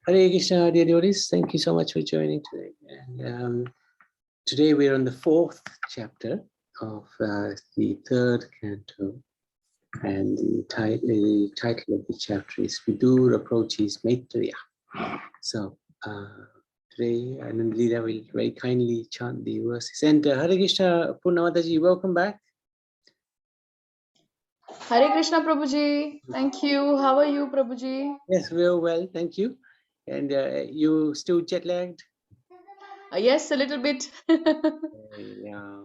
Hare Krishna, dear devotees. Thank you so much for joining today. And today we're on the 4th chapter of the 3rd canto, and the title of the chapter is Vidur Approaches Maitreya. So today Anand Leela will very kindly chant the verses. And Hare Krishna, Purnamataji, welcome back. Hare Krishna, Prabhuji. Thank you. How are you, Prabhuji? Yes, we're well, thank you. And you still jet lagged? Yes, a little bit. Yeah.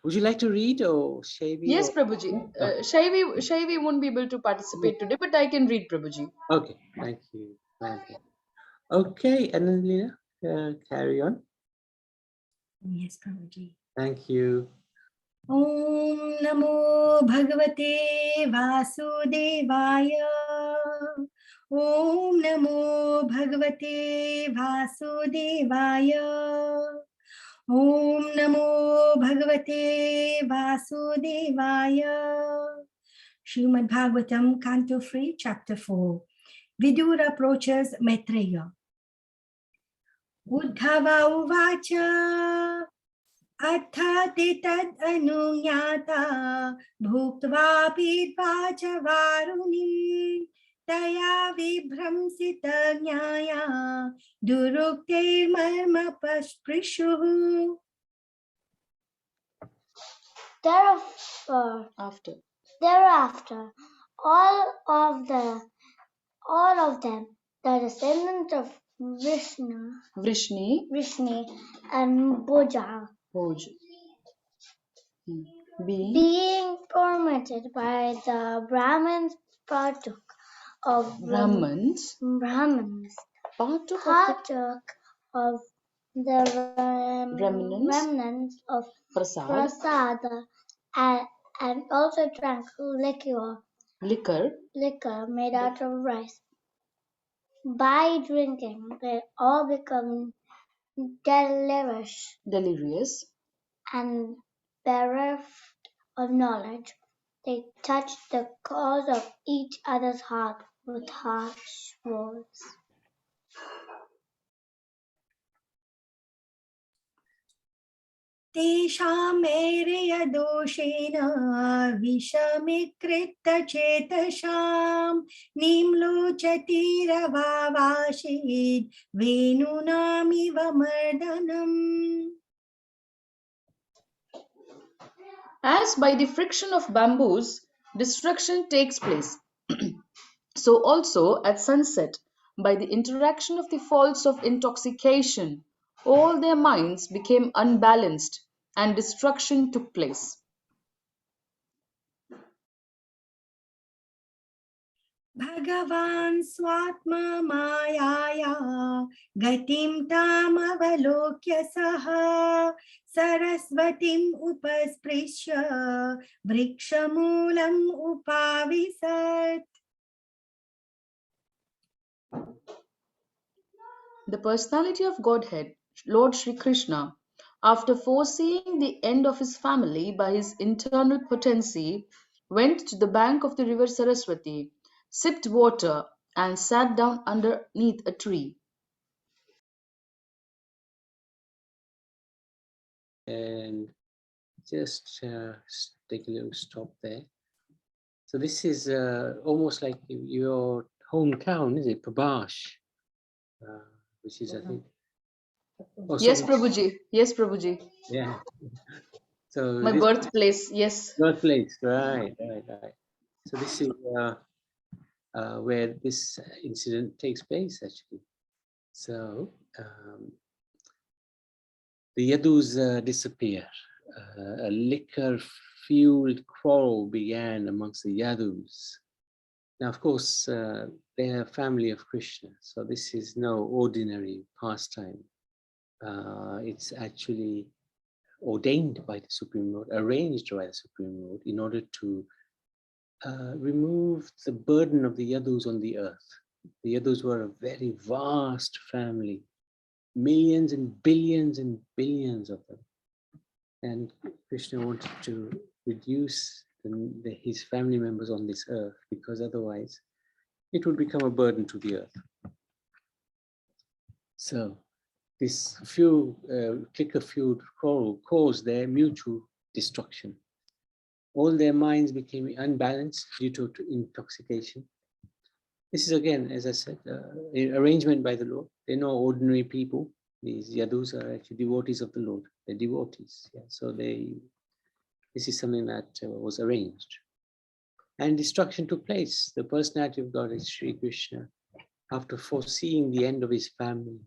Would you like to read, or Shavi? Yes, or... Prabhuji. Okay. Shaivi won't be able to participate today, but I can read, Prabhuji. Okay, thank you. Okay, Anand Leela, carry on. Yes, Prabhuji. Thank you. Om Namo Bhagavate Vasudevaya. Om Namo Bhagavate Vasudevaya. Om Namo Bhagavate Vasudevaya. Srimad Bhagavatam, Canto 3, Chapter 4. Vidura approaches Maitreya. Uddhava uvacha. अर्थाति तद् अनुज्ञाता भुक्त्वा पीत्वा च वारुणीं तया विभ्रंसित ज्ञाया दुरुक्तेर्मर्मपस्पृशुः. Thereafter, all of them, the descendants of Vrishni and Bhoja, being tormented by the Brahmins, partook of the remnants of prasada and also drank liquor made out of rice. By drinking, they all become delirious and bereft of knowledge. They touched the cause of each other's heart with harsh words. तेषामेर्य दोषेण विषमीकृत चेतसां निम्लोचतीरवावाशीद् वेणूनामिव मर्दनम्. As by the friction of bamboos, destruction takes place, so also at sunset, by the interaction of the faults of intoxication, all their minds became unbalanced and destruction took place. Bhagavan swatma mayaya gatim tam avalokya saha sarasvatim upasprisya vrikshamulam upavisat. The personality of Godhead, Lord Sri Krishna, after foreseeing the end of his family by his internal potency, went to the bank of the river Saraswati, sipped water, and sat down underneath a tree. And just take a little stop there. So this is almost like your hometown, is it? Prabhash, which is, I think. Oh, yes, Prabhuji. Yes, Prabhuji. Yeah. So my birthplace. Yes. Birthplace. Right. So this is where this incident takes place, actually. So the Yadus disappear. A liquor-fueled quarrel began amongst the Yadus. Now, of course, they are a family of Krishna, so this is no ordinary pastime. It's actually ordained by the Supreme Lord, arranged by the Supreme Lord, in order to remove the burden of the Yadus on the earth. The Yadus were a very vast family, millions and billions of them. And Krishna wanted to reduce his family members on this earth, because otherwise it would become a burden to the earth. So this feud, clicker feud caused their mutual destruction. All their minds became unbalanced due to intoxication. This is again, as I said, arrangement by the Lord. They're no ordinary people. These yadus are actually devotees of the Lord. They're devotees. Yeah? So this is something that was arranged. And destruction took place. The personality of God is Sri Krishna, after foreseeing the end of his family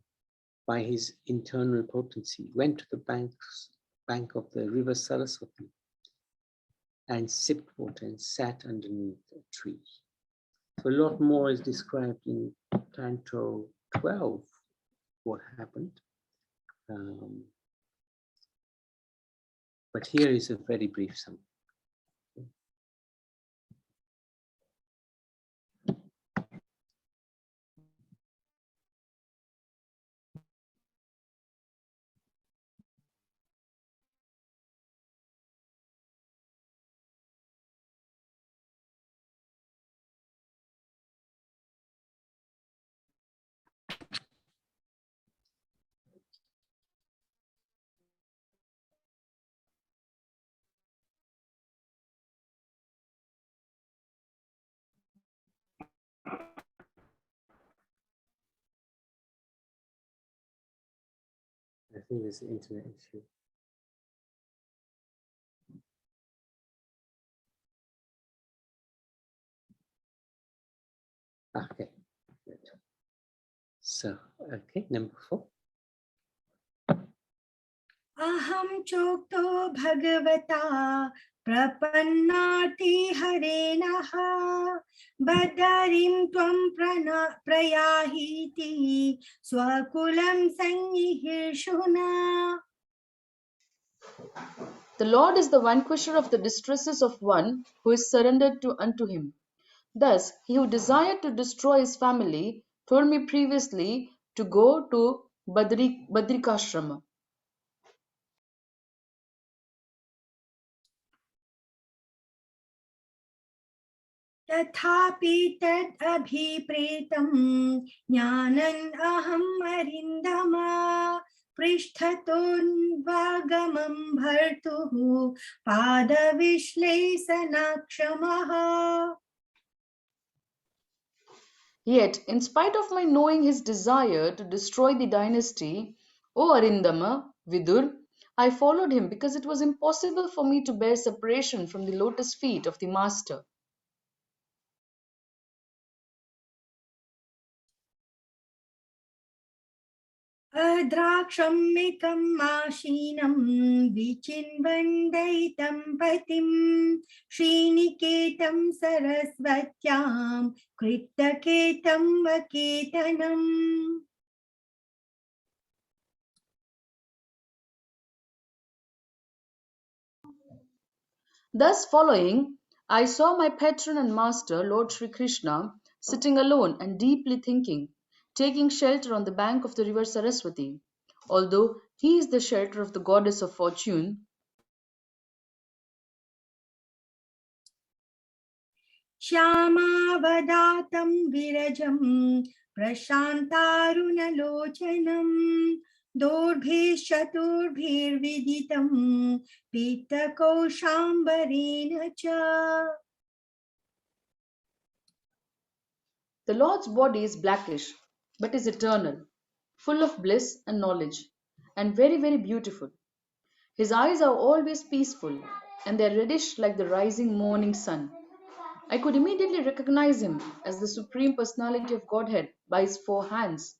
by his internal potency, went to the bank of the river Saraswati and sipped water and sat underneath a tree. So a lot more is described in Canto 12, what happened. But here is a very brief summary. I think there's an internet issue. Okay, good. So, okay, number 4. Aham chokto bhagavata prapannati harenaha badarim tvam prayahiti swakulam sannihirshuna. The Lord is the vanquisher of the distresses of one who is surrendered unto him. Thus, he who desired to destroy his family told me previously to go to Badrikashrama. Tathapi tad abhipretam jnanan aham arindama prishthatun vagamam bhartuhu padavishlesanakshamah. Yet, in spite of my knowing his desire to destroy the dynasty, O Arindama, Vidur, I followed him because it was impossible for me to bear separation from the lotus feet of the Master. Adraksham mashinam vichinvandaitam patim Sriniketam sarasvatyam kritaketam vaketanam. Thus following, I saw my patron and master, Lord Sri Krishna, sitting alone and deeply thinking, taking shelter on the bank of the river Saraswati. Although he is the shelter of the goddess of fortune, Shyamavadatam virajam prashantarunalochanam Dorbhischaturбhirviditam Pittakoşambarena cha. the Lord's body is blackish, but is eternal, full of bliss and knowledge, and very, very beautiful. His eyes are always peaceful, and they are reddish like the rising morning sun. I could immediately recognize him as the Supreme Personality of Godhead by his 4 hands,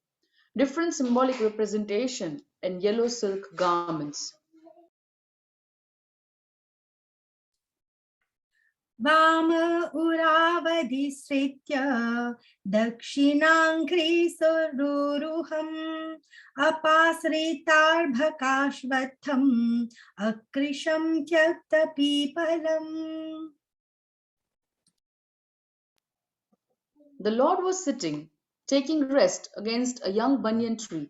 different symbolic representation, and yellow silk garments. Vama uravadisritya dakshinankri sururuham apasritarbhakashvatham akrisham tyakta pipalam. The Lord was sitting, taking rest against a young banyan tree,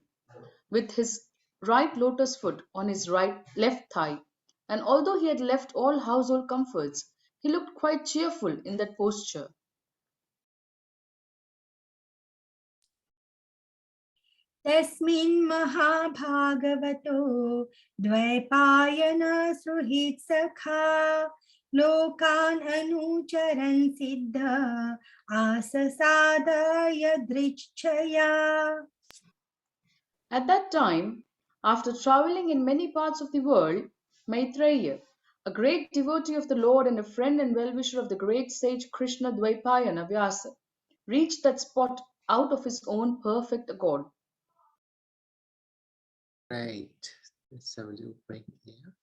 with his right lotus foot on his left thigh, and although he had left all household comforts, he looked quite cheerful in that posture. तस्मिन् महाभागवतो द्वैपायन सुहृत् सखा लोकान् अनुचरन् सिद्ध आससादय दृच्छया. At that time, after traveling in many parts of the world, Maitreya, a great devotee of the Lord and a friend and well-wisher of the great sage Krishna Dvaipayana Vyasa, reached that spot out of his own perfect accord. Right. Let's have a little break here.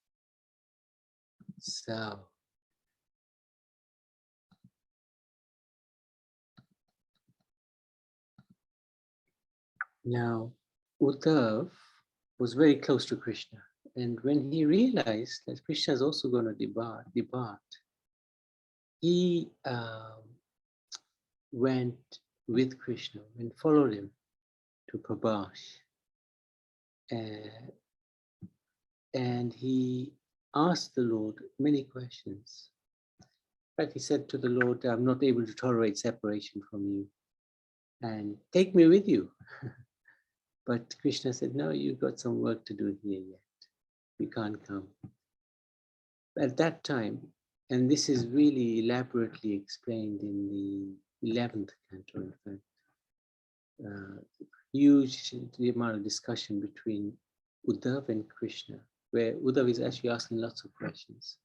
So, now Uddhav was very close to Krishna, and when he realized that Krishna is also going to depart, he went with Krishna and followed him to Prabhash. And he asked the Lord many questions. In fact, he said to the Lord, I'm not able to tolerate separation from you, and take me with you. But Krishna said, no, you've got some work to do here yet. You can't come. At that time, and this is really elaborately explained in the 11th canto, in fact, huge amount of discussion between Uddhav and Krishna, where Uddhav is actually asking lots of questions.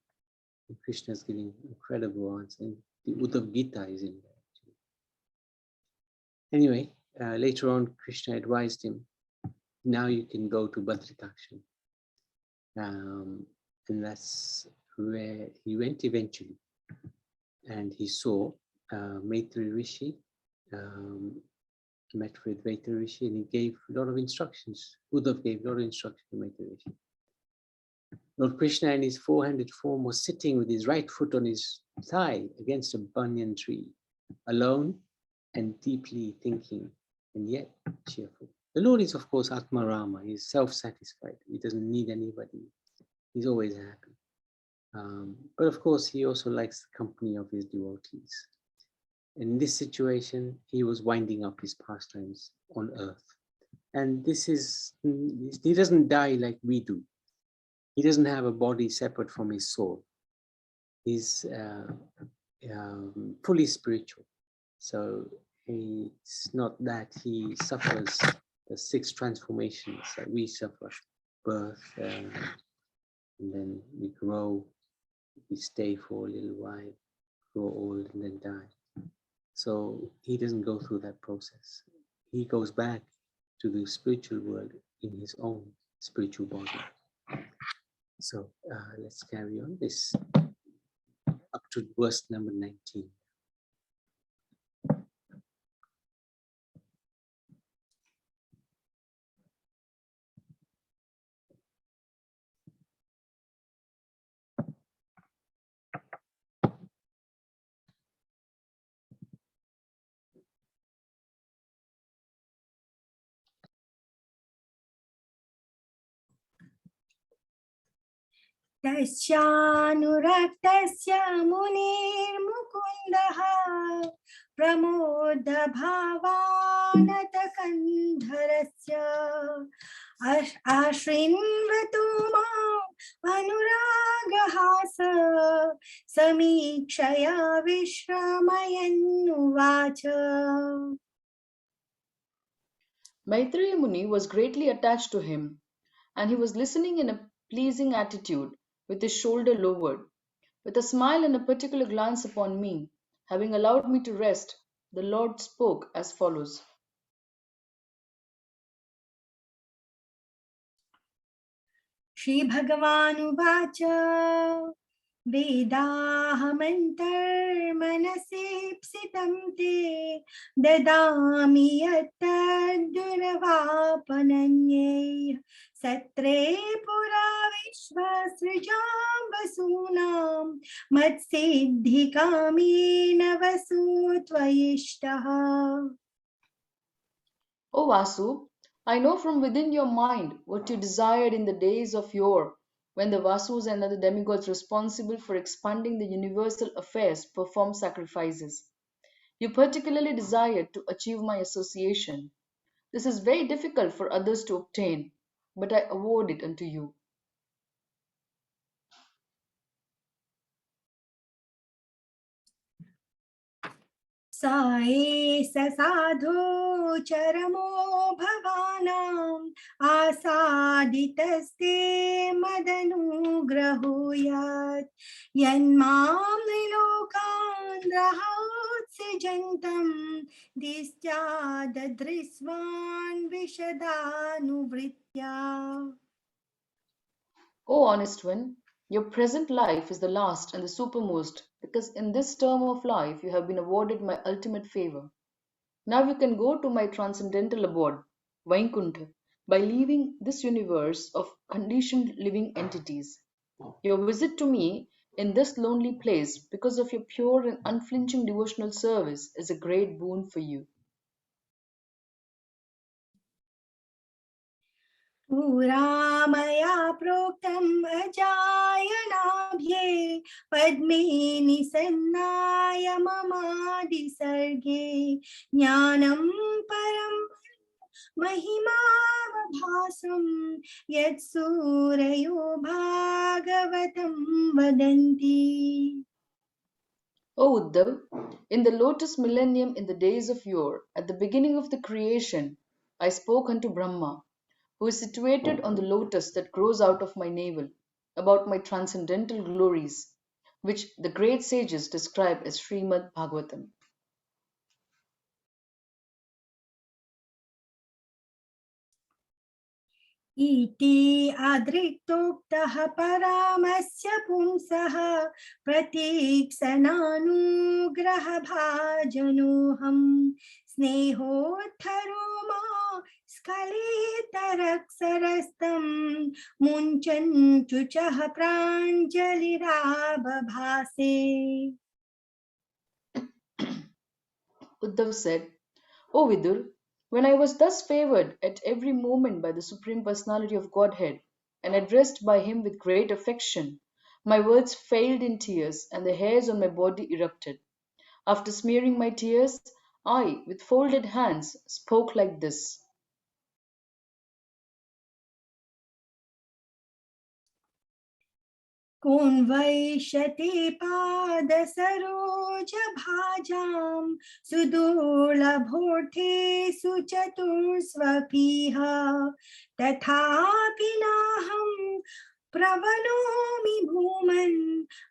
And Krishna is giving incredible answers. And the Uddhav Gita is in there. Anyway, later on, Krishna advised him, now you can go to Badrikaksha. And that's where he went eventually. And he saw Maitri Rishi, met with Maitri Rishi, and he gave a lot of instructions. Uddhav gave a lot of instructions to Maitri Rishi. Lord Krishna in his four-handed form was sitting with his right foot on his thigh against a banyan tree, alone and deeply thinking, and yet cheerful. The Lord is, of course, Atma Rama. He's self-satisfied. He doesn't need anybody. He's always happy. But of course, he also likes the company of his devotees. In this situation, he was winding up his pastimes on earth. And this is, he doesn't die like we do. He doesn't have a body separate from his soul. He's fully spiritual. So it's not that he suffers the 6 transformations that we suffer: birth, and then we grow, we stay for a little while, grow old, and then die. So he doesn't go through that process. He goes back to the spiritual world in his own spiritual body. So let's carry on this up to verse number 19. तस्यानुरक्तस्य मुनिर्मुकुन्दः प्रमोदभावानतकन्धरस्य आशृण्वतु माम् अनुरागहास समीक्षया विश्रामयन्नुवाच. Maitreya Muni was greatly attached to him, and he was listening in a pleasing attitude, with his shoulder lowered, with a smile and a particular glance upon me. Having allowed me to rest, the Lord spoke as follows. श्रीभगवानुवाच वेदाहमन्तर्मनसेप्सितं ते ददामि यत्तद्दुर्वापनन्यैः सत्रे पुरा विश्वसृजां वसूनां मत्सिद्धिकामेन वसु त्वयिष्टः. O Vasu, I know from within your mind what you desired in the days of yore, when the Vasus and other demigods responsible for expanding the universal affairs performed sacrifices. You particularly desired to achieve my association. This is very difficult for others to obtain, but I award it unto you. साये स साधो चरमो भवानाम् आसादितस्ते मदनुग्रहूयात् यन्मां लोकान् रहोत्सिजन्तम् दिष्ट्याददृश्वान् विशदानुवृत्त्या. O honest one, your present life is the last and the supermost, because in this term of life you have been awarded my ultimate favor. Now you can go to my transcendental abode, Vaikuntha, by leaving this universe of conditioned living entities. Your visit to me in this lonely place, because of your pure and unflinching devotional service, is a great boon for you. पुरा मया प्रोक्तम् अजायणाभ्ये पद्मे निसन्नाय ममादिसर्गे ज्ञानं परं महिमावभासं यत्सूरयो भागवतं वदन्ति. O Uddhav, in the lotus millennium in the days of yore, at the beginning of the creation, I spoke unto Brahma, who is situated on the lotus that grows out of my navel, about my transcendental glories, which the great sages describe as Srimad Bhagavatam. इति अदृक्तोक्तः परामस्य पुंसः प्रतीक्ष्णानुग्रहभाजनोऽहं स्नेहोत्थरो मा स्खलितरक्सरस्तं मुञ्चन् चुचः प्राञ्जलिराबभासे. Uddhav said, O Vidur, when I was thus favored at every moment by the Supreme Personality of Godhead and addressed by him with great affection, my words failed in tears and the hairs on my body erupted. After smearing my tears, I, with folded hands, spoke like this. कोन्वैषते पादसरोजभाजां सुदुर्लभोर्थेषु चतुर्स्वपीह तथापि नाहं प्रवनोमि भूमन्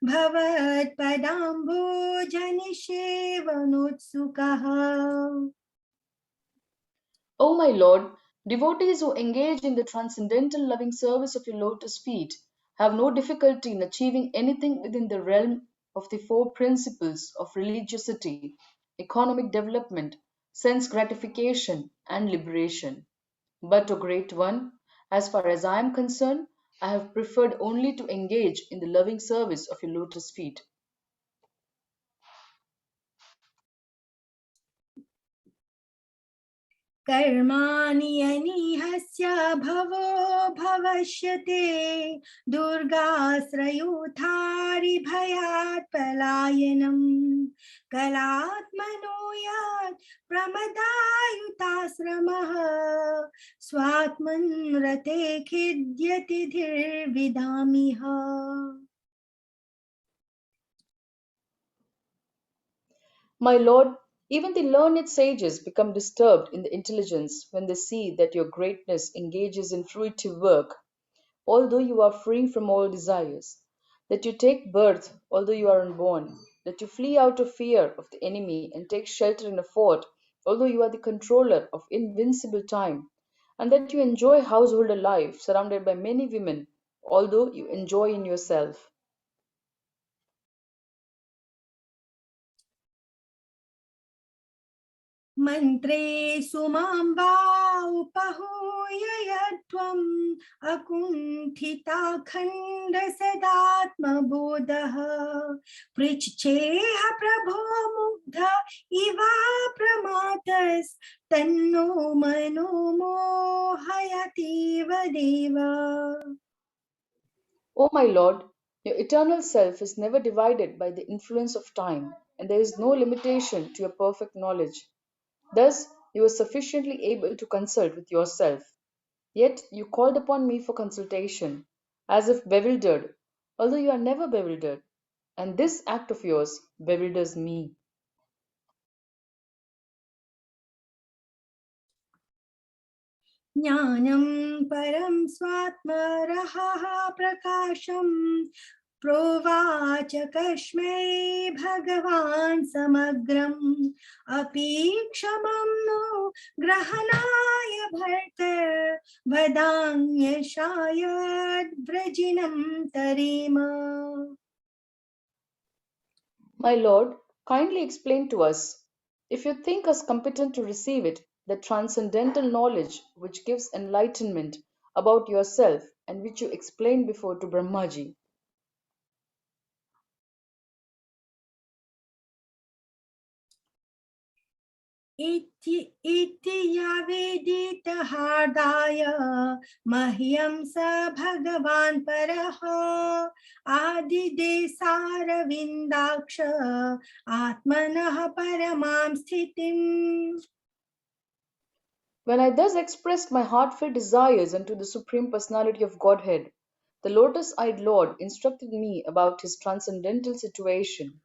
भवत्पदाम्भोजनिषेवनोत्सुकः. O my Lord, devotees who engage in the transcendental loving service of your lotus feet have no difficulty in achieving anything within the realm of the four principles of religiosity, economic development, sense gratification, and liberation. But, O Great One, as far as I am concerned, I have preferred only to engage in the loving service of your lotus feet. कर्माणि अनीहस्य भवो भवष्यते दुर्गाश्रयोद्धारि भयात् पलायनम् कलात्मनो यात् प्रमदायुताश्रमः स्वात्मन् रते खिद्यति धीर्विदामिह. My Lord, even the learned sages become disturbed in the intelligence when they see that your greatness engages in fruitive work, although you are free from all desires, that you take birth, although you are unborn, that you flee out of fear of the enemy and take shelter in a fort, although you are the controller of invincible time, and that you enjoy householder life surrounded by many women, although you enjoy in yourself. मन्त्रेषु मां वा उपहूय यत्त्वम् अकुण्ठिताखण्डसदात्मबोधः पृच्छेह प्रभो मुग्ध इवा प्रमातस्तन्नो मनो मोहयतीव देव. O my Lord, your eternal self is never divided by the influence of time, and there is no limitation to your perfect knowledge. Thus, you were sufficiently able to consult with yourself. Yet you called upon me for consultation, as if bewildered, although you are never bewildered, and this act of yours bewilders me. ज्ञानं परं स्वात्मरहः प्रकाशं प्रोवाच कस्मै भगवान् समग्रम् अपीक्षमं no ग्रहणाय भर्तर्वदान्यशायद्व्रजिनं Tarrem. My Lord, kindly explain to us, if you think us competent to receive it, the transcendental knowledge which gives enlightenment about yourself and which you explained before to Brahmaji. इति यावेदितहार्दाय मह्यं स भगवान् परः आदिदेशारविन्दाक्ष आत्मनः परमां स्थितिम्. When I thus expressed my heartfelt desires unto the Supreme Personality of Godhead, the lotus-eyed Lord instructed me about his transcendental situation.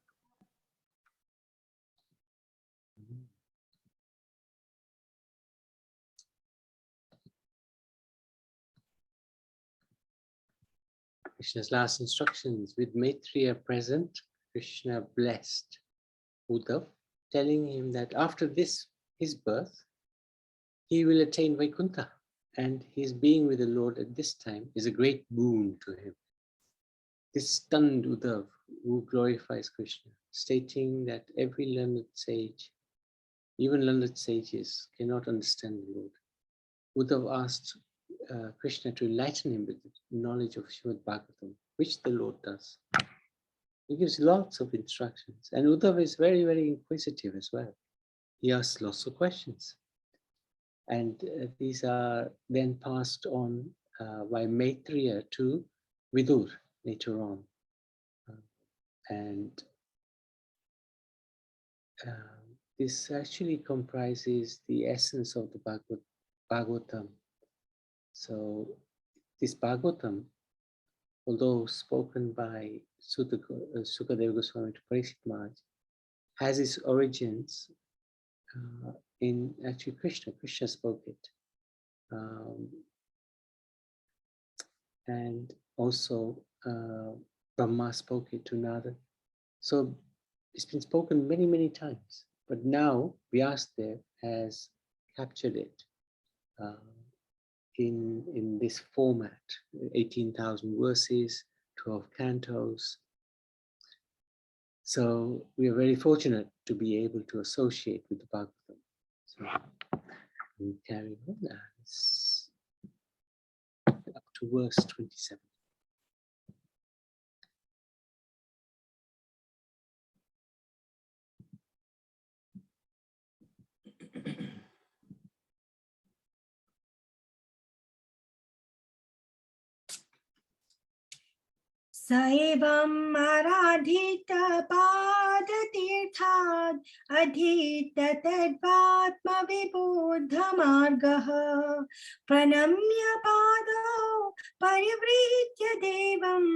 Krishna's last instructions: with Maitreya present, Krishna blessed Uddhav, telling him that after this, his birth, he will attain Vaikuntha, and his being with the Lord at this time is a great boon to him. This stunned Uddhav, who glorifies Krishna, stating that every learned sage, even learned sages, cannot understand the Lord. Uddhav asked Krishna to enlighten him with the knowledge of Srimad Bhagavatam, which the Lord does. He gives lots of instructions, and Uddhav is very, very inquisitive as well. He asks lots of questions, and these are then passed on by Maitreya to Vidur later on. And this actually comprises the essence of the Bhagavatam. So this Bhagavatam, although spoken by Sukadeva Goswami to Parikshit Maharaj, has its origins in actually Krishna. Krishna spoke it. And also Brahma spoke it to Nada. So it's been spoken many, many times, but now Vyasdev has captured it in this format, 18,000 verses, 12 cantos. So we are very fortunate to be able to associate with the Bhagavatam. So we carry on up to verse 27. स एवम् आराधितपादतीर्थाद् अधीत तद्वात्मविबुद्धमार्गः प्रणम्य पादौ परिवृत्य देवम्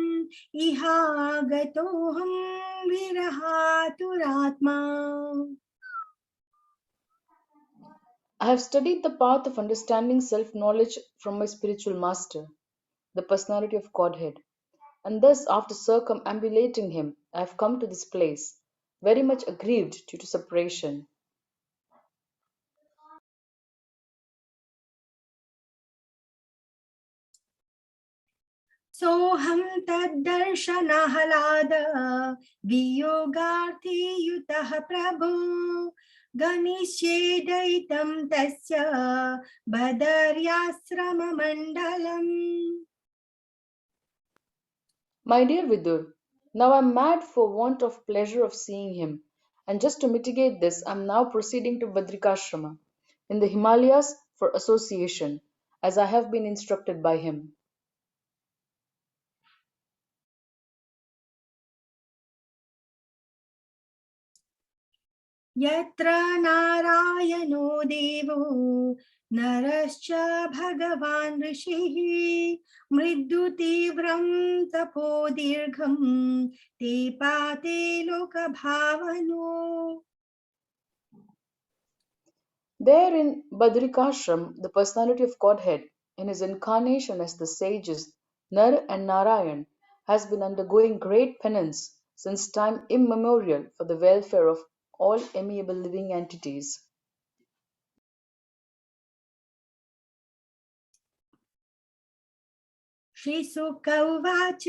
इहागतोऽहं विरहातुरात्मा. I have studied the path of understanding self-knowledge from my spiritual master, the personality of Godhead, and thus after circumambulating him, I have come to this place, very much aggrieved due to separation. सोऽहं तद्दर्शनाह्लाद वियोगार्थी युतः प्रभो गमिष्ये दयितं तस्य बदर्याश्रममण्डलम्. My dear Vidur, now I am mad for want of pleasure of seeing him, and just to mitigate this, I am now proceeding to Badrikashrama in the Himalayas for association, as I have been instructed by him. यत्र नारायणो देवो नरश्च भगवान् ऋषिः मृत्युतीव्रं तपो दीर्घं ते पाते लोकभावनो. There in Badrikashram, the personality of Godhead, in his incarnation as the sages Nar and Narayan, has been undergoing great penance since time immemorial for the welfare of all amiable living entities. श्रीशुक उवाच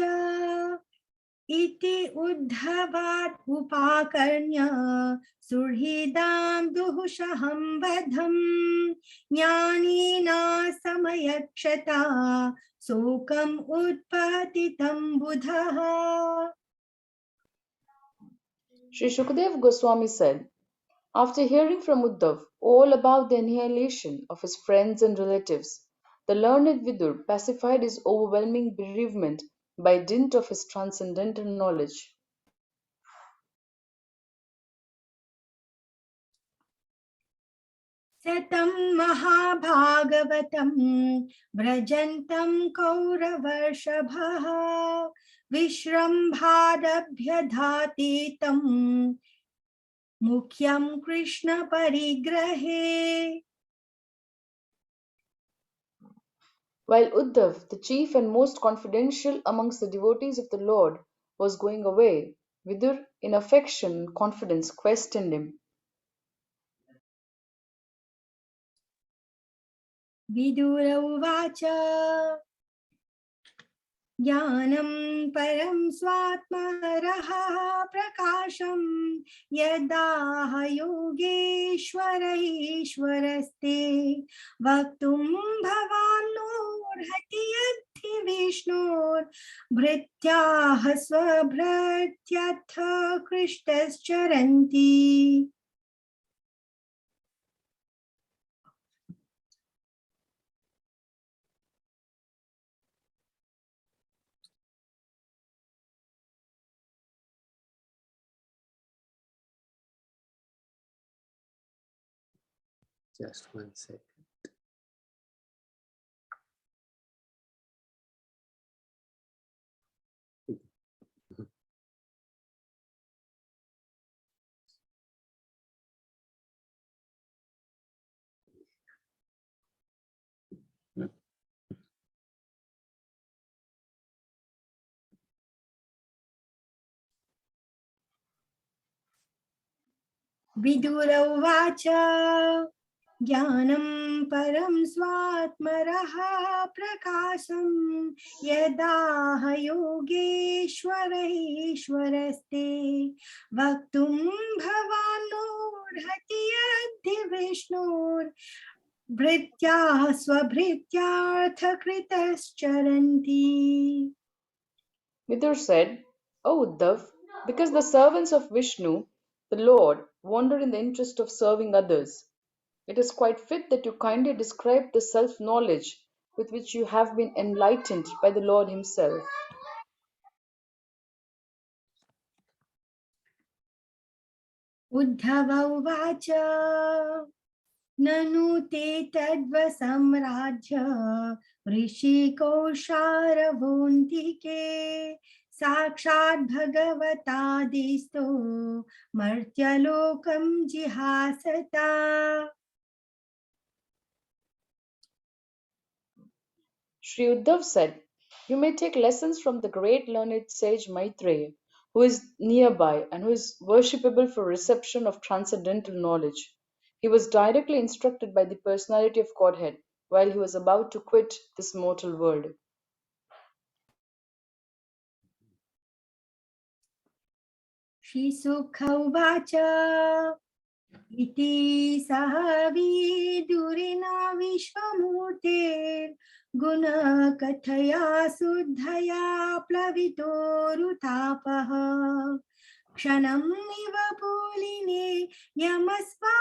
इति उद्धवात् उपाकर्ण्य सुहृदां दुःसहं वधं ज्ञानिना समयक्षता शोकम् उत्पतितं बुधः. Sri Shukadev Goswami said, after hearing from Uddhav all about the annihilation of his friends and relatives, the learned Vidur pacified his overwhelming bereavement by dint of his transcendental knowledge. सतं महाभागवतं व्रजन्तं कौरवर्षभः विश्रम्भारभ्यधातीतं मुख्यं Krishna परिग्रहे. While Uddhav, the chief and most confidential amongst the devotees of the Lord, was going away, Vidur, in affection and confidence, questioned him. Vidur उवाच ज्ञानं परं स्वात्मरः प्रकाशं यदाह योगेश्वरैश्वरस्ते वक्तुं भवान्नोर्हति यद्धि विष्णोर्भृत्याः स्वभृत्यथ कृष्टश्चरन्ति. Just 1 second. Vidur उवाच ज्ञानं परं स्वात्मरः प्रकाशं यदाह योगेश्वरैश्वरस्ते वक्तुं भवान्नोर्हति यद्धि विष्णोर्भृत्याः स्वभृत्यार्थकृतश्चरन्ति. Vidur said, O Uddhav, because the servants of Vishnu, the Lord, wander in the interest of serving others, it is quite fit that you kindly describe the self-knowledge with which you have been enlightened by the Lord Himself. Uddhav उवाच ननु ते तद्वसम्राज्य ऋषिकोशारवोऽन्तिके साक्षात् भगवतादिस्तो मर्त्यलोकं जिहासता. Sri Uddhav said, you may take lessons from the great learned sage Maitreya, who is nearby and who is worshipable for reception of transcendental knowledge. He was directly instructed by the personality of Godhead while he was about to quit this mortal world. श्रीसुख उवाच इति सह विदुरिणा विश्वमूर्तेर्गुणकथया शुद्धया प्लवितोरुतापः क्षणमिव पूलिने यमस्वासुस्तां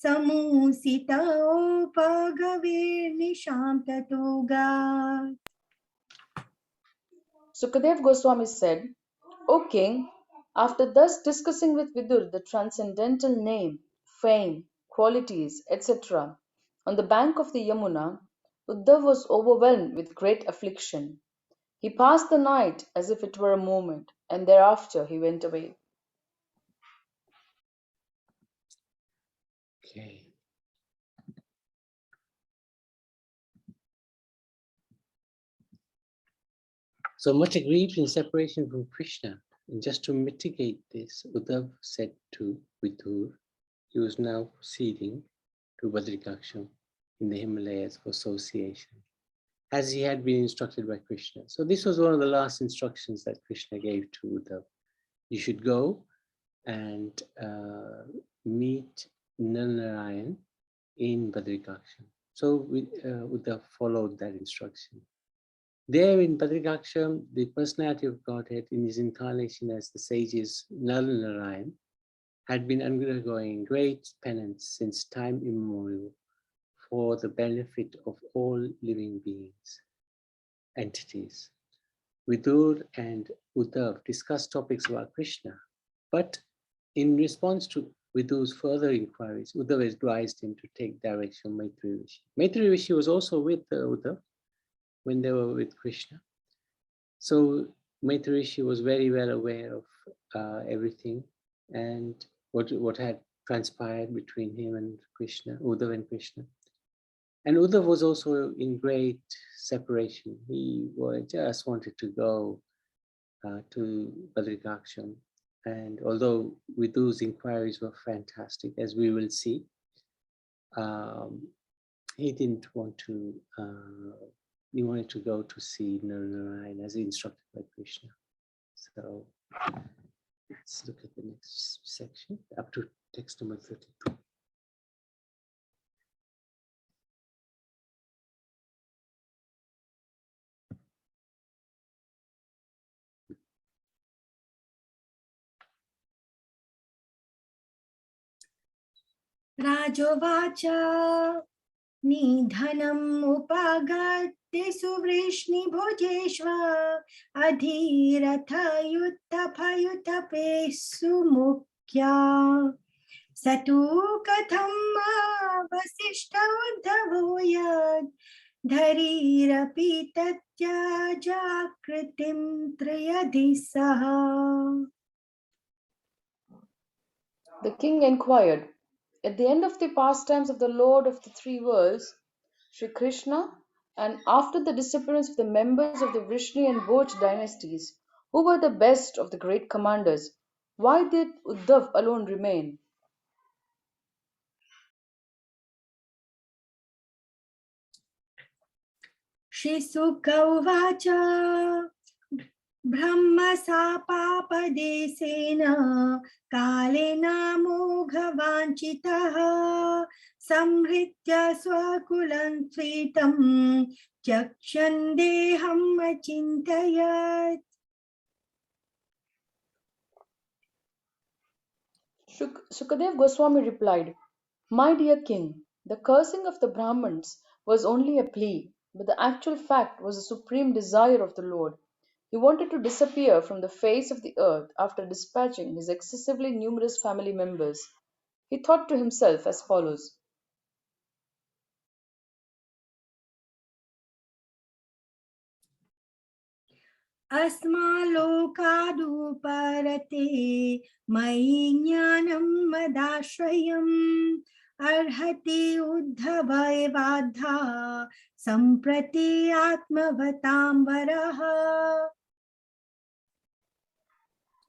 समूसितोपगवेर्निशां ततोगात्. Sukadev Goswami said, O king, After thus discussing with Vidur the transcendental name, fame, qualities, etc., on the bank of the Yamuna, Uddhav was overwhelmed with great affliction. He passed the night as if it were a moment, and thereafter he went away. Okay. So much aggrieved in separation from Krishna, and just to mitigate this, Uddhav said to Vidur, he was now proceeding to Badrikaksham in the Himalayas for association, as he had been instructed by Krishna. So this was one of the last instructions that Krishna gave to Uddhav. You should go and meet Narayan in Badrikaksham. So Uddhav followed that instruction. There in Badrikaksham, the personality of Godhead in his incarnation as the sages Narayan had been undergoing great penance since time immemorial for the benefit of all living beings, entities. Vidur and Uddhav discussed topics about Krishna, but in response to Vidur's further inquiries, Uddhav advised him to take direction of Maitri Rishi. Maitri Rishi was also with Uddhav when they were with Krishna. So Maitri Rishi was very well aware of everything and what had transpired between him and Krishna, Uddhav and Krishna. And Uddhav was also in great separation. He just wanted to go to Badrikaksham. And although Vidur's inquiries were fantastic, as we will see, he didn't want to, he wanted to go to see Narayan as instructed by Krishna. So let's look at the next section, up to text number 32. राजोवाच निधनम् उपागत्य सुवृष्णिभुजेष्व अधीरथयुतफयुतपे सुमुख्या स तु कथम् वसिष्ठ उद्धवो यद् धरीरपि तत्याजाकृतिं त्र्यधि सह. The king inquired, at the end of the pastimes of the Lord of the three worlds, Sri Krishna, and after the disappearance of the members of the Vrishni and Bhoj dynasties, who were the best of the great commanders, why did Uddhav alone remain? श्रीसुक उवाच ब्रह्मशापापदेशेन कालेन मोघवाञ्छितः संहृत्य स्वकुलं स्वीतं चक्षन् देहम् अचिन्तयत्. Sukadev Goswami replied, My dear king, the cursing of the Brahmins was only a plea, but the actual fact was a supreme desire of the Lord. He wanted to disappear from the face of the earth after dispatching his excessively numerous family members. He thought to himself as follows. अस्मालोकादुपरते मयि ज्ञानं मदाश्रयम् अर्हति उद्धवैवाद्धा सम्प्रति आत्मवतां वरः.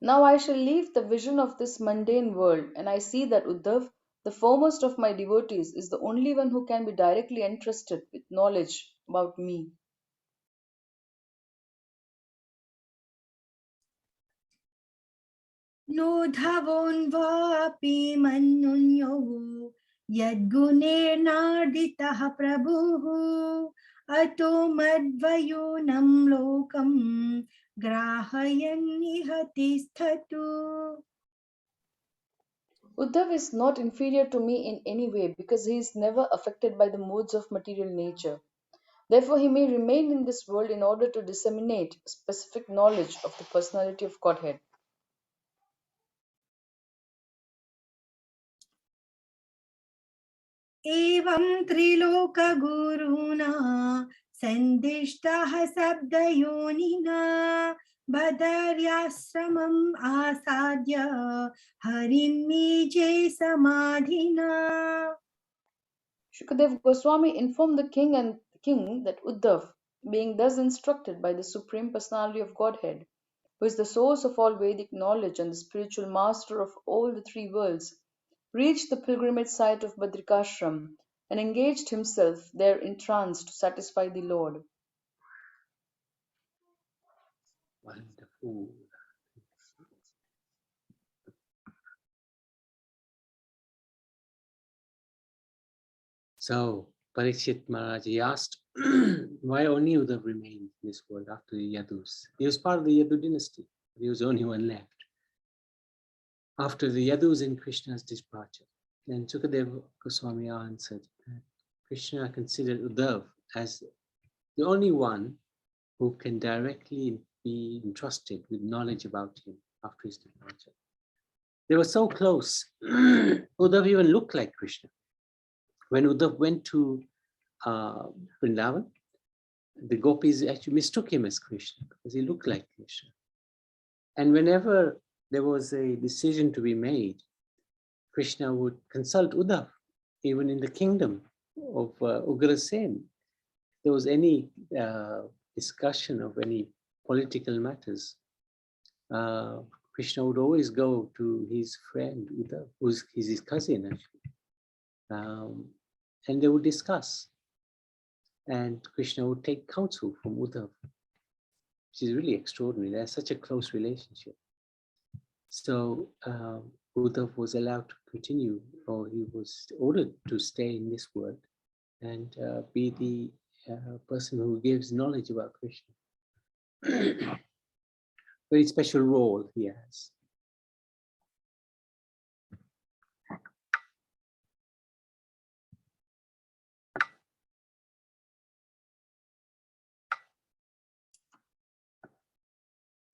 Now I shall leave the vision of this mundane world, and I see that Uddhav, the foremost of my devotees, is the only one who can be directly entrusted with knowledge about me. नोधवोऽन्वापि मन्युन्यो यद्गुणेर्नार्दितः प्रभुः अतो मद्वयूनं लोकं ग्राहयन्निह तिष्ठतु. Uddhav is not inferior to me in any way because he is never affected by the moods of material nature. Therefore, he may remain in this world in order to disseminate specific knowledge of the personality of Godhead. Evam triloka guruna sandishtaha sabdayonina bhadaryasramam asadya harim nije samadhina. Shukadev Goswami informed the king that Uddhav, being thus instructed by the Supreme Personality of Godhead, who is the source of all Vedic knowledge and the spiritual master of all the three worlds, reached the pilgrimage site of Badrikashram and engaged himself there in trance to satisfy the Lord. Wonderful. So Parikshit Maharaj asked, why only Uddhav remained in this world after the Yadus? He was part of the Yadu dynasty. He was the only one left. After the Yadus and Krishna's departure, then Sukadeva Goswami answered that Krishna considered Uddhav as the only one who can directly be entrusted with knowledge about him after his departure. They were so close. Uddhav even looked like Krishna. When Uddhav went to Vrindavan, the gopis actually mistook him as Krishna because he looked like Krishna. And whenever there was a decision to be made, Krishna would consult Uddhav, even in the kingdom of Ugrasen. If there was any discussion of any political matters, Krishna would always go to his friend Uddhav, who's his cousin actually, and they would discuss. And Krishna would take counsel from Uddhav, which is really extraordinary. They have such a close relationship. So Uddhav was allowed to continue, or he was ordered to stay in this world and be the person who gives knowledge about Krishna. Very special role he has.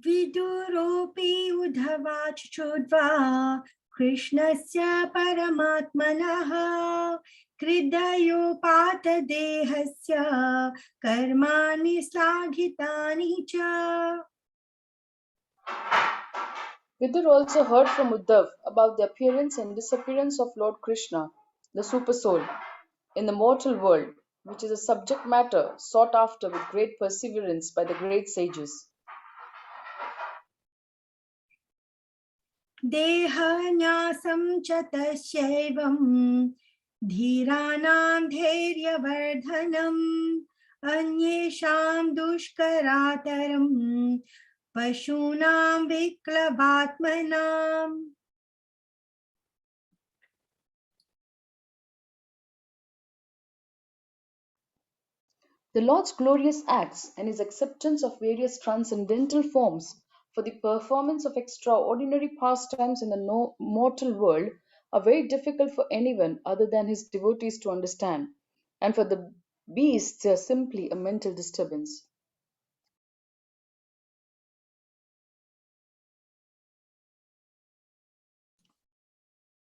Viduropi udhavach chodva Krishnasya paramatmanaha Kridayopata dehasya karmani slaghitani cha. Vidur also heard from Uddhav about the appearance and disappearance of Lord Krishna, the Supersoul, in the mortal world, which is a subject matter sought after with great perseverance by the great sages. Dehanyasam cha tasyaivam Dhiranam dhairyavardhanam Anyesham dushkarataram Pashunam viklavatmanam. The Lord's glorious acts and his acceptance of various transcendental forms for the performance of extraordinary pastimes in the mortal world are very difficult for anyone other than his devotees to understand, and for the beasts they are simply a mental disturbance.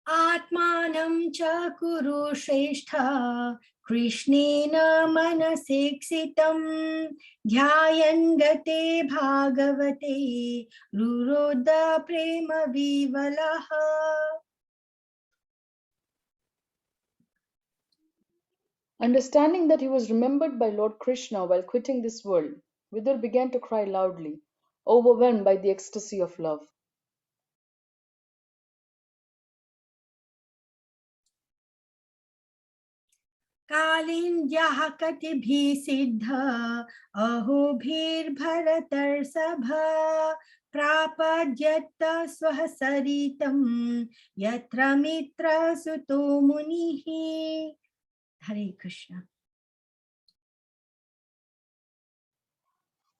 Atmanam cha kuru shrestha Krishnena manaseksitam Dhyayan gate bhagavate Rurodha prema vivalaha. Understanding that he was remembered by Lord Krishna while quitting this world, Vidur began to cry loudly, overwhelmed by the ecstasy of love. Kalindyah katibhi siddha ahobhir bharatar sabha prapadyatta swahasaritam yatra mitra suto munihi. Hare Krishna.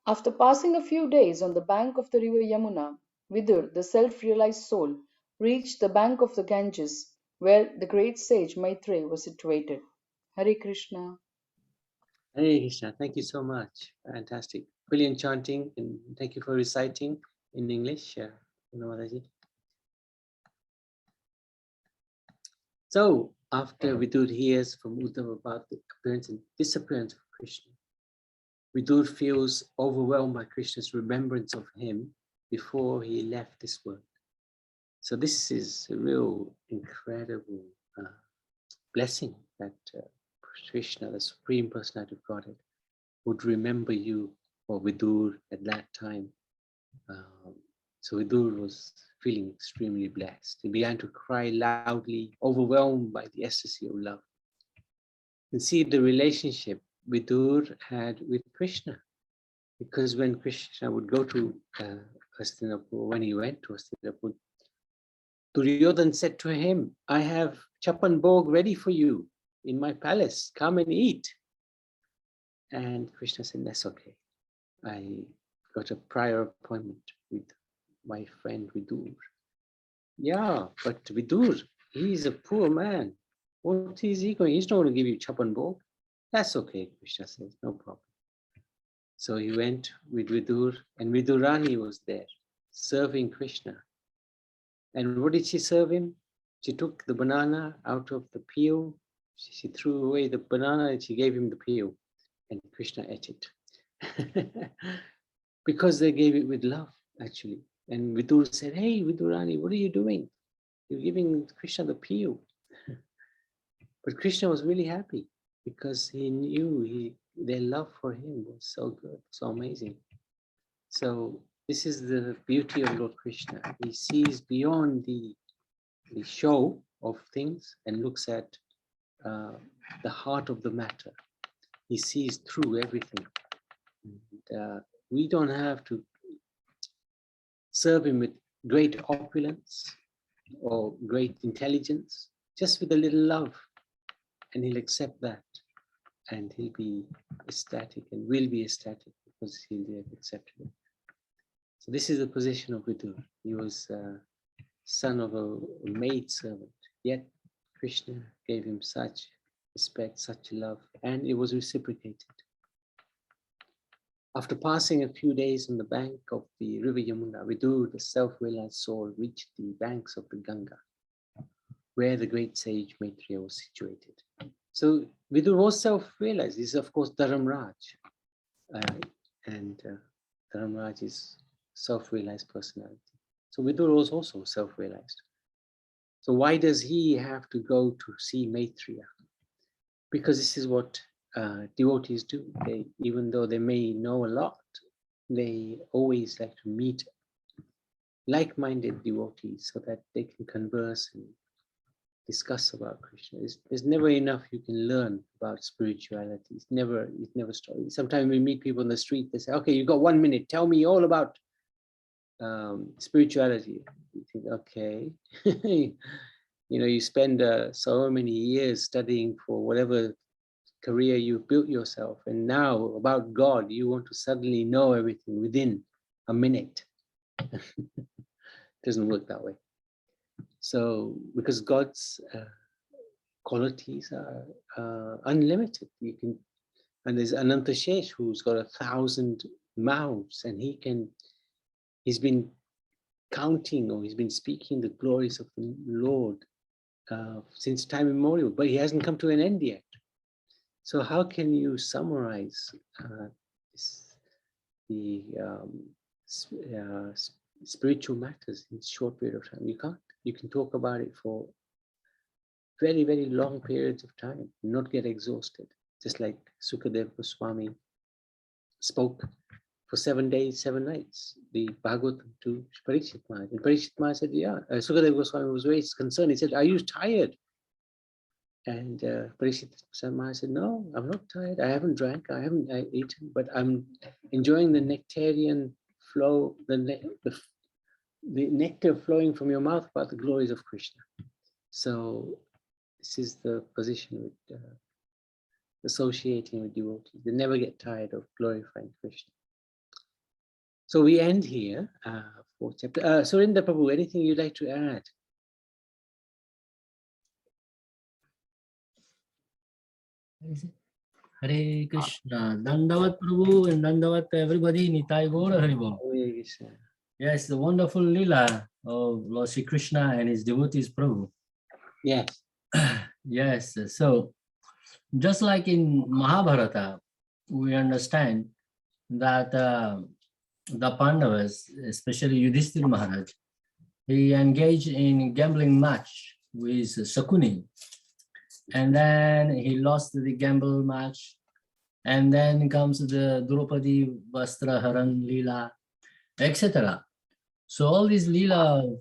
After passing a few days on the bank of the river Yamuna, Vidur, the self-realized soul, reached the bank of the Ganges, where the great sage Maitreya was situated. Hare Krishna. Hare Krishna, thank you so much. Fantastic. Brilliant chanting, and thank you for reciting in English, Namadaji. So after Vidur hears from Uddhava about the appearance and disappearance of Krishna, Vidur feels overwhelmed by Krishna's remembrance of him before he left this world. So this is a real incredible blessing that Krishna, the Supreme Personality of Godhead, would remember you, or Vidur at that time. So Vidur was feeling extremely blessed. He began to cry loudly, overwhelmed by the ecstasy of love. You can see the relationship Vidur had with Krishna, because when Krishna would go to Hastinapur, when he went to Hastinapur, Duryodhan said to him, I have chapan bhog ready for you in my palace, come and eat. And Krishna said, that's okay. I got a prior appointment with my friend Vidur. Yeah, but Vidur, he's a poor man. What is he going? He's not going to give you chapan bhog. That's okay, Krishna says, no problem. So he went with Vidur, and Vidurani was there, serving Krishna. And what did she serve him? She took the banana out of the peel. She threw away the banana and she gave him the peel. And Krishna ate it. Because they gave it with love, actually. And Vidur said, hey, Vidurani, what are you doing? You're giving Krishna the peel. But Krishna was really happy because he knew their love for him was so good, so amazing. So this is the beauty of Lord Krishna. He sees beyond the show of things and looks at the heart of the matter. He sees through everything. And, we don't have to serve him with great opulence or great intelligence, just with a little love, and he'll accept that, and he'll be ecstatic and will be ecstatic because he'll have accepted it. So this is the position of Vidur. He was son of a maid servant, yet Krishna gave him such respect, such love, and it was reciprocated. After passing a few days on the bank of the river Yamuna, Vidur, the self-realized soul, reached the banks of the Ganga, where the great sage Maitreya was situated. So Vidur was self-realized. He's of course Dharamraj, and Dharamraj is self-realized personality. So Vidur was also self-realized. So why does he have to go to see Maitreya? Because this is what devotees do. They, even though they may know a lot, they always like to meet like-minded devotees so that they can converse and discuss about Krishna. There's never enough you can learn about spirituality. It never stops. Sometimes we meet people on the street, they say, okay, you got 1 minute, tell me all about spirituality. You think, okay. You know, you spend so many years studying for whatever career you've built yourself, and now about God, you want to suddenly know everything within a minute. It doesn't work that way. So, because God's qualities are unlimited, you can, and there's Ananta Shesh who's got 1,000 mouths, and he's been counting, or he's been speaking the glories of the Lord since time immemorial, but he hasn't come to an end yet. So how can you summarize the spiritual matters in a short period of time? You can't. You can talk about it for very, very long periods of time, not get exhausted. Just like Sukadeva Goswami spoke for 7 days, 7 nights, the Bhagavatam to Parikshit Maharaj. And Parikshit Maharaj said, yeah, Sukadeva Goswami was very concerned. He said, are you tired? And Parikshit Maharaj said, no, I'm not tired. I haven't drank, I haven't eaten, but I'm enjoying the nectarian flow, the nectar flowing from your mouth about the glories of Krishna. So this is the position with associating with devotees. They never get tired of glorifying Krishna. So we end here, 4th chapter. Surinder Prabhu, anything you'd like to add? Hare Krishna. Dandavat Prabhu and Dandavat to everybody. Nitai Gaura Haribol. Hare Krishna. Yes, the wonderful lila of Lord Sri Krishna and his devotees, Prabhu. Yes. Yes, so just like in Mahabharata, we understand that the Pandavas, especially Yudhishthira Maharaj, he engaged in gambling match with Sakuni, and then he lost the gamble match, and then comes the Draupadi Vastra Haran Leela, etc. So all these Leela,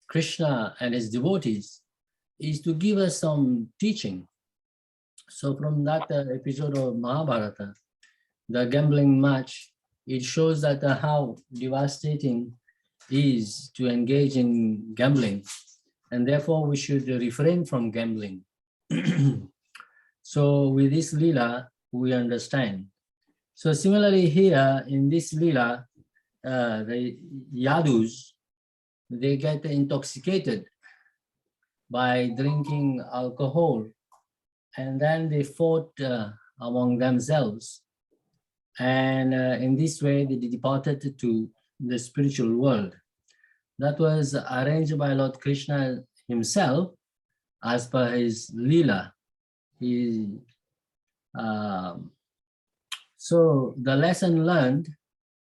Krishna and his devotees, is to give us some teaching. So from that episode of Mahabharata, the gambling match, it shows that how devastating is to engage in gambling, and therefore we should refrain from gambling. So with this lila, we understand. So similarly here in this lila, the yadus, they get intoxicated by drinking alcohol, and then they fought among themselves. And in this way, they departed to the spiritual world. That was arranged by Lord Krishna himself as per his Leela. So the lesson learned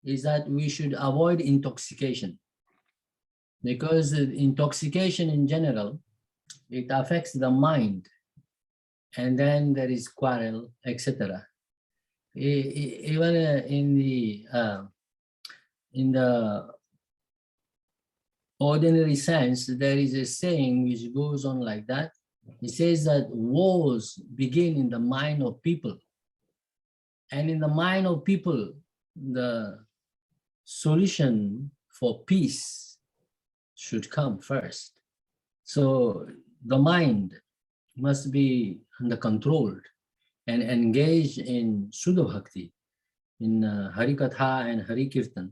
is that we should avoid intoxication, because intoxication in general, it affects the mind, and then there is quarrel, etc. Even in the ordinary sense, there is a saying which goes on like that. It says that wars begin in the mind of people, and in the mind of people, the solution for peace should come first. So the mind must be under controlled and engaged in Shuddha Bhakti, in Harikatha and Harikirtan,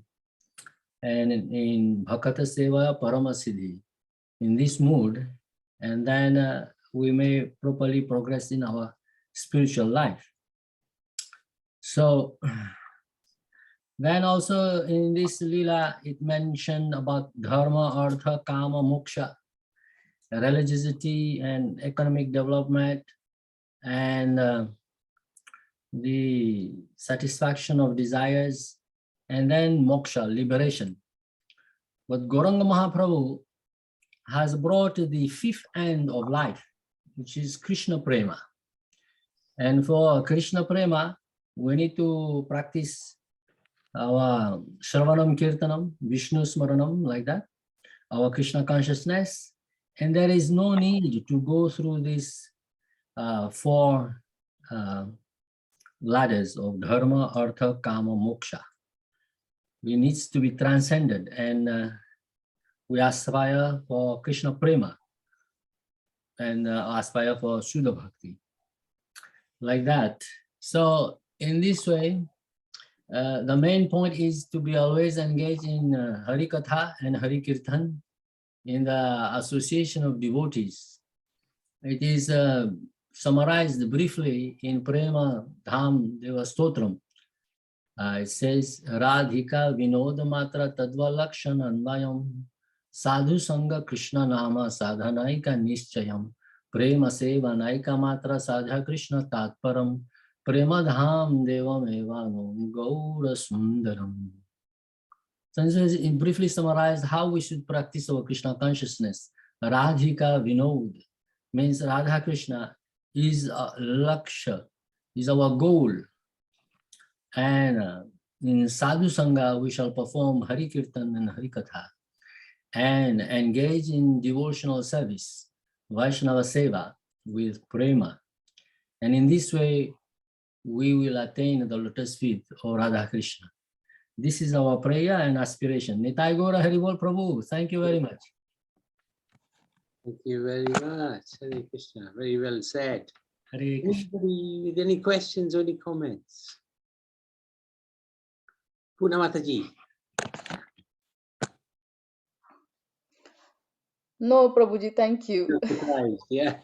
and in Bhakata Seva Paramasiddhi, in this mood, and then we may properly progress in our spiritual life. So then also in this lila, it mentioned about dharma, artha, kama, moksha, religiosity and economic development, and the satisfaction of desires, and then moksha, liberation. But Gauranga Mahaprabhu has brought the fifth end of life, which is Krishna Prema. And for Krishna Prema, we need to practice our Shravanam Kirtanam, Vishnu Smaranam, like that, our Krishna consciousness. And there is no need to go through these four ladders of dharma, artha, kama, moksha. We need to be transcended, and we aspire for Krishna Prema and aspire for Shuddha Bhakti, like that. So in this way, the main point is to be always engaged in Harikatha and Harikirtan, in the association of devotees. It is summarized briefly in Prema Dham Deva Stotram. It says, Radhika Vinoda Matra Tadva Lakshan Anvayam Sadhu Sangha Krishna Nama Sadhanaika Nischayam Prema Seva Naika Matra Sadha Krishna Tatparam Prema Dham Devam Evanam Gaura Sundaram. So it briefly summarized how we should practice our Krishna consciousness. Radhika Vinod means Radha Krishna is a laksha, is our goal. And in Sadhu Sangha, we shall perform Hari Kirtan and Hari Katha and engage in devotional service, Vaishnava Seva, with Prema. And in this way, we will attain the lotus feet of Radha Krishna. This is our prayer and aspiration. Nitai Gaura Haribol Prabhu, thank you very much. Thank you very much. Hare Krishna. Very well said. Hare Krishna. Anybody with any questions or any comments? Puna Mataji. No, Prabhuji, thank you. Yeah.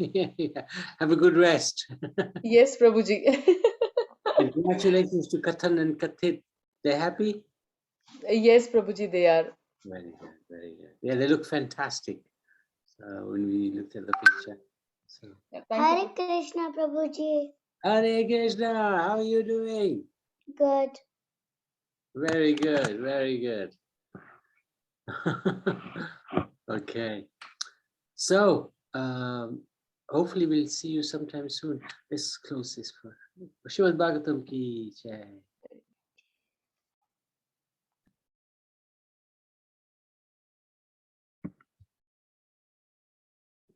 Have a good rest. Yes, Prabhuji. And congratulations to Kathan and Kathit. They're happy? Yes, Prabhuji, they are. Very good, very good. Yeah, they look fantastic when we looked at the picture. So, Yeah, thank Hare you. Krishna, Prabhuji. Hare Krishna, how are you doing? Good. Very good, very good. Okay. So, hopefully we'll see you sometime soon. Let's close this for Srimad Bhagavatam ki jai.